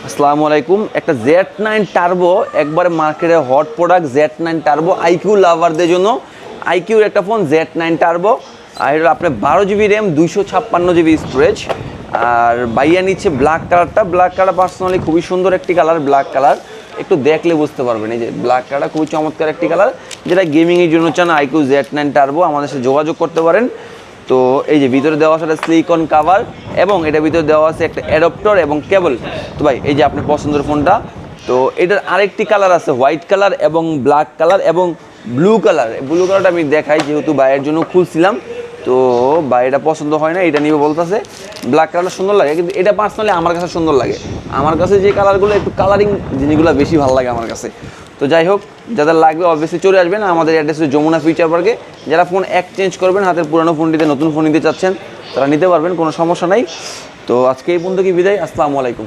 আসসালামু আলাইকুম। একটা Z9 টার্বো একবারে মার্কেটে hot product Z9 turbo iQOO লাভারদের জন্য আইকিউর একটা ফোন Z9 টার্বো। আর এটা আপনার 12 GB র্যাম 256 GB স্টোরেজ। আর বাইয়া নিচ্ছে ব্ল্যাক কালারটা। ব্ল্যাক কালার পার্সোনালি খুবই সুন্দর একটি কালার, ব্ল্যাক কালার একটু দেখলে বুঝতে পারবেন। এই যে ব্ল্যাক কালারটা খুবই চমৎকার একটি কালার, যেটা গেমিংয়ের জন্য চান আইকিউ Z9 টার্বো আমাদের সাথে যোগাযোগ করতে পারেন। তো এই যে ভিতরে দেওয়া আছে একটা সিলিকন কাভার এবং এটার ভিতরে দেওয়া আছে একটা অ্যাডাপ্টার এবং কেবল। তো ভাই এই যে আপনার পছন্দের ফোনটা, তো এটার আরেকটি কালার আছে হোয়াইট কালার এবং ব্ল্যাক কালার এবং ব্লু কালার। ব্লু কালারটা আমি দেখাই, যেহেতু ভাইয়ের জন্য খুলছিলাম, তো ভাই এটা পছন্দ হয় না, এটা নিয়ে বলতেছে। ব্ল্যাক কালারটা সুন্দর লাগে, কিন্তু এটা পার্সোনালি আমার কাছে সুন্দর লাগে। আমার কাছে যে কালারগুলো একটু কালারিং জিনিসগুলো বেশি ভালো লাগে আমার কাছে। তো যাই হোক, যাদের লাগবে অবশ্যই চলে আসবেন আমাদের অ্যাড্রেস হচ্ছে যমুনা ফিউচার পার্কে। যারা ফোন এক্সচেঞ্জ করবেন, হাতের পুরানো ফোনটিতে নতুন ফোন নিতে চাচ্ছেন, তারা নিতে পারবেন, কোনো সমস্যা নাই। তো আজকে এই পর্যন্ত কি বিদায়। আসসালামু আলাইকুম।